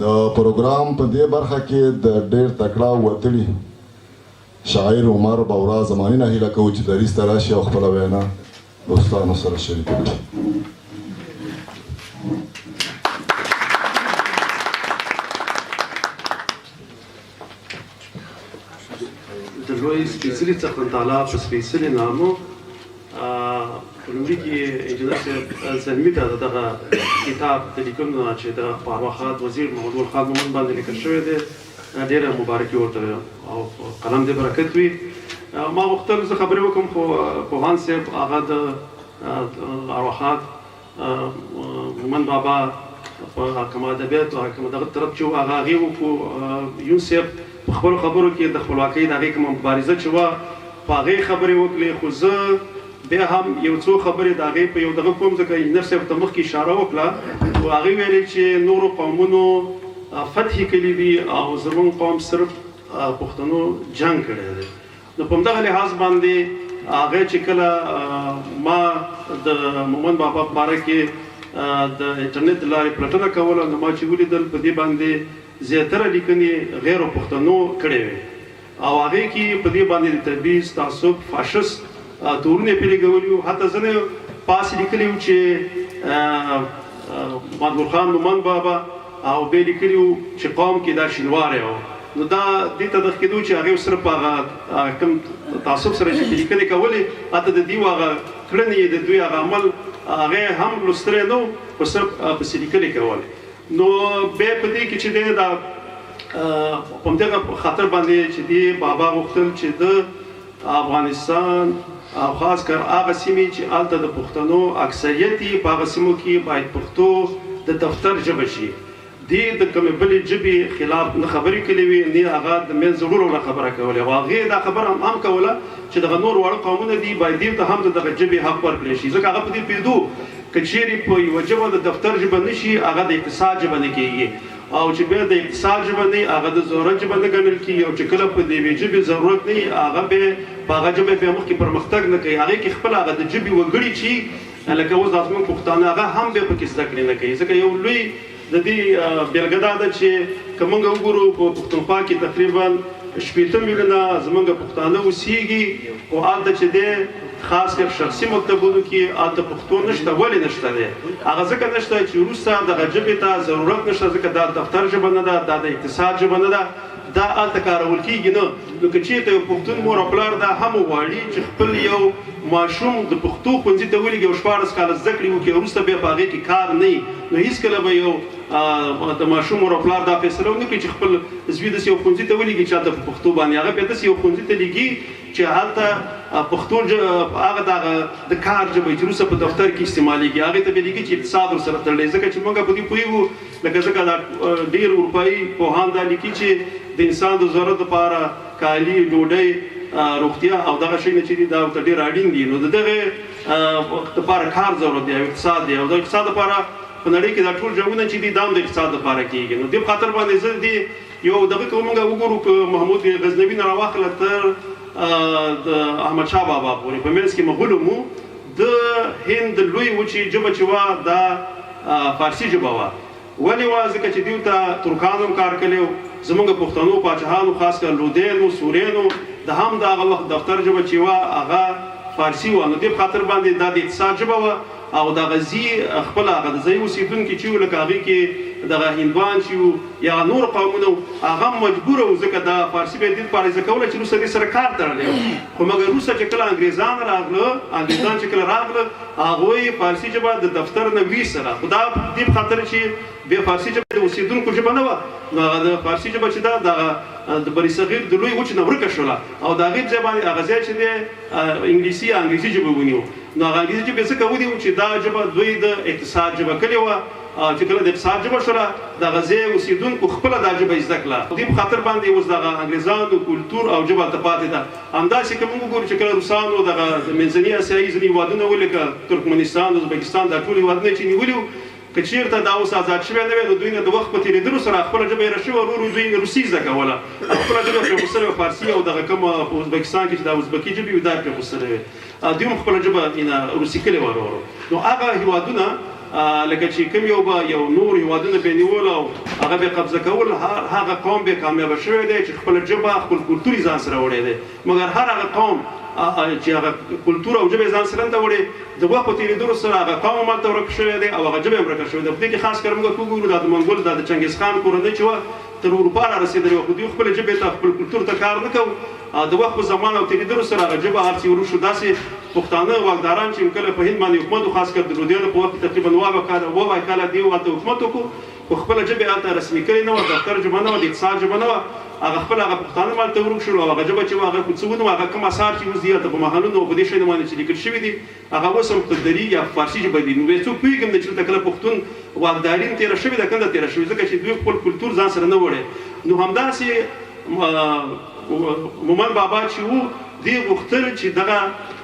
د پروګرام په دې برخه کې د ډېر تکړه وتړي شاعر عمر بورا زماني نه هیله کوو چې دریځ ته راشي او خپله وینا دوستانو سره شریکه کړي. د لوی سپېڅلي څښتن تعالی په سپېڅلي نامو په لومړي کې انجینر صاحب زلمي ته د دغه کتاب د لیکلو نه چې د په ارواښاد وزیر محمد ګل خان مومند باندې لیکل شوی دی ډېره مبارکي ورته او قلم دې برکت وي. ما غوښتل زه خبرې وکړم خو پوهان صاحب هغه د ارواښاد مومند بابا په حکم ادبیات او حکم دغه طرف چې و هغه هغې وکړو یون صاحب په خپلو خبرو کې د خپلواکۍ د هغې کومه مبارزه چې وه په هغې خبرې وکړې خو زه بیا هم یو څو خبرې د هغې په یو دغه کوم ځکه انجینر صاحب ته مخکې اشاره وکړه او هغې ویلې چې نورو قومونو فتحې کړي دي او زموږ قوم صرف پښتنو جنګ کړی دی. نو په همدغه لحاظ باندې هغه چې کله ما د مومند بابا په باره کې د انټرنیټ د لارې پلټنه کوله نو ما چې ولیدل په دې باندې زیاتره لیکنې غیر پښتنو کړې وې او هغې کې په دې باندې د تبعیض تعصب فاشست تورونه یې پرې لګولي وو. حتی ځینې پاسې لیکلي وو چې محمد ګل خان مومند بابا او بیا لیکلي وو چې قوم کې دا شینواری و. نو دا دې ته دغه کېدو چې هغې صرف هغه کوم تعصب سره چې لیکنې کولې حتی د دوی هغه کړنې د دوی هغه عمل هغې هم لوستلی نه و خو صرف پسې لیکنې کولې. نو بیا په دې کې چې دی دا په همدغه خاطر باندې چې دی بابا غوښتل چې د افغانستان او خاص کر هغه سیمې چې هلته د پښتنو اکثریت یې په هغه سیمو کې باید پښتو د دفتر ژبه شي. دې د کومې بلې ژبې خلاف نه خبرې کړې وې نه هغه د منځه وړلو نه خبره کولې او هغې دا خبره هم کوله چې دغه نور واړه قومونه دي باید دې ته هم د دغه ژبې حق ورکړی شي ځکه هغه په دې پوهېدو که چیرې په یوه ژبه د دفتر ژبه نه شي هغه د اقتصاد ژبه نه کېږي او چې بیا د اقتصاد ژبه نه هغه د ضرورت ژبه نه ګڼل کېږي او چې کله په د یوې ژبې ضرورت نه وي هغه بیا په هغه ژبه بیا مخکې پرمختګ نه کوي هغې کې خپله هغه د ژبې وګړي چې لکه اوس دا زموږ پښتانه هغه هم بیا پکې زده کړې نه کوي ځکه یو لوی د دې بېلګه دا ده چې که موږ وګورو په پښتونخوا کې تقریبا 80 میلیونه زموږ پښتانه اوسېږي خو هلته چې دی خاص کر شخصي مکتبونو کې هلته پښتو نشته. ولې نشته دی؟ هغه ځکه نشته چې وروسته دغه ژبې ته ضرورت نشته ځکه دا دفتر ژبه نه ده دا د اقتصاد ژبه نه ده دا هلته کارول کېږي نه. نو که چېرته یو پښتون مور او پلار دا هم غواړي چې خپل یو ماشوم د پښتو ښوونځي ته ولېږي او 14 کاله زده کړې وکړي وروسته بیا په هغې کې کار نه وي نو هېڅکله به یو د ماشوم مور او پلار دا فیصله ونه کړي چې خپل زوی داسې یو ښوونځي ته ولېږي چې هلته په پښتو باندې هغه بیا داسې یو ښوونځي ته لېږي چې هلته پښتو هغه د کار ژبه چې وروسته په دفتر کې استعمالېږي هغې ته بیا لېږي چې اقتصاد ورسره تړلی ځکه چې موږ په دې پوهېږو لکه ځکه دا ډېر اروپایي پوهان دا لیکي چې د انسان د ضرورت لپاره کالي ډوډۍ روغتیا او دغه شی نه چې دي دا ورته ډېر اړین دي نو د دغې لپاره کار ضرورت دی او اقتصاد دی او د اقتصاد لپاره په نړۍ کې دا ټول جنګونه چې دي دا هم د اقتصاد لپاره کېږي. نو دې په خاطر باندې زه دې یو دغه که موږ وګورو که محمود غزنوي نه راواخله تر د احمدشاه بابا پورې په منځ کې مغولو مو د هند لوی وچې ژبه چې وه دا فارسي ژبه وه. ولې وه ځکه چې دوی ته ترکانو هم کار کړی و زموږ پښتنو پاچاهانو خاص کر لودینو سوریانو د هم د هغه وخت دفتر ژبه چې وه هغه فارسي وه. نو دې په خاطر باندې دا د اقتصاد ژبه وه او د غزي خپل هغه د ځایي اوسېدونکي چې وو لکه هغې کې دغه هندوان چې وو یا نور قومونه هغه مجبوره وو ځکه دا فارسي به یې دې لپاره زده کوله چې وروسته دې سره کار تړلی و خو مګر وروسته چې کله انګریزان چې کله راغله هغوی فارسي ژبه د دفتر نه ویستله خو دا دې په خاطر چې بیا فارسي ژبه د اوسېدونکو ژبه نه وه نو هغه د فارسي ژبه چې ده دغه د بری صغیر د لوی وچې نه ورکه شوله او د هغې ځای باندې هغه ځای چې دی انګلیسي یا انګریزي ژبه ونیو نو هغه انګریزي ژبې څه کولی وو چې دا ژبه دوی د اقتصاد ژبه کړې وه چې کله د اقتصاد ژبه شوله د هغه ځای اوسېدونکو خپله دا ژبه زده کړه دې په خاطر باندې اوس دغه انګریزانو کلتور او ژبه هلته پاتې ده. همداسې که موږ وګورو چې کله روسانو دغه د منځني اسیایي ځینې هېوادونه ولکه ترکمنستان ازبکستان دا ټول هېوادونه چې نیولي وو که چېرته دا اوس ازاد شوی نه وی نو دوی نه د وخت په تېرېدلو سره خپله ژبه هېره شوې ورو ورو دوی روسي زده کوله خپله ژبه پرېښودلې وه فارسي او دغه کومه په ازبکستان کې چې دا ازبکي ژبې وي دا پرېښودلې وې دوی هم خپله ژبه روسي کړې وه ورو ورو. نو هغه هېوادونه لکه چې کوم یو نور هیوادونه به نیول او هغه به قبضه کول هغه قوم به کامیاب شوی دی چې خپل ژبه خپل کلتور ځان سره وړي دی مګر هر هغه قوم چې هغه کلتور او ژبه ځان سره نه وړي د وخت په تیریدو سره هغه قوم مالته ورک شوی دی او هغه ژبه ورک شوی دی په دې کې خاص کر موږ وګورو د منګول د چنګیز خان کورنۍ چې تر اروپا را رسیدلی و خو دوی خپل ژبې ته خپل کلتور ته کار نه کوو د وخت په زمان او تیریدلو سره هغه ژبه هر څه ورو شو داسې پښتانه واکداران چې کله په هند باندې حکومت خاص کر د لودیانو په وخت تقریبا اووه کاله دی هلته حکومت وکړو خو خپله ژبه هلته رسمي کړې نه وه دفتر ژبه نه وه د اقتصاد ژبه نه وه هغه خپل هغه پښتانه مالته ورک شول او هغه ژبه چې وه هغه څه ونه هغه کوم اثار چې اوس دي هلته په محلونو او په دې شیانو باندې چې لیکل شوي دي هغه اوس هم په دري یا فارسي ژبه دي نو څوک پوهېږم چې دلته کله پښتون واکداري تېره شوې ده کنده تېره شوې ځکه چې دوی خپل کلتور ځان سره نه وړی نو همداسې مومن بابا چې و دې غوښتل چې دغه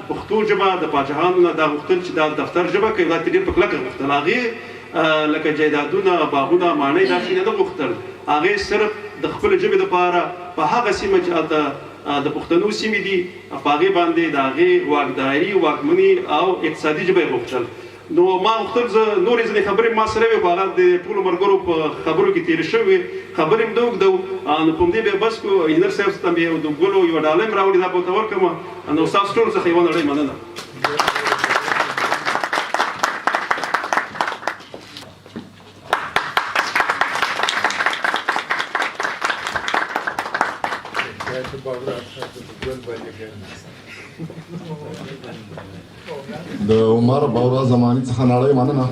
پښتو ژبه د پاچاهانو نه دا غوښتل چې دا دفتر ژبه کوي دا ډېر په کلکه غوښتل هغې لکه جایدادونه باغونه ماڼۍ دا شي نه غوښتل هغې صرف د خپل ژبې دپاره په هغه سیمه چې هلته د پښتنو سیمې دي په هغې باندې د هغې واکداري واکمني او اقتصادي ژبه یې غوښتل نو ما غوښتل زه نورې ځینې خبرې ما سره وې خو هغه د ټولو ملګرو په خبرو کې تېرې شوې خبرې مې نه اوږدو نو په همدې بیا بس کړو انجینر صاحب ته مې د ګلو یوه ډالۍ مې راوړې دا به ورته ورکړم نو ستاسو ټولو څخه یوه نړۍ مننه د عمر بورا زماني څخه نړۍ مننه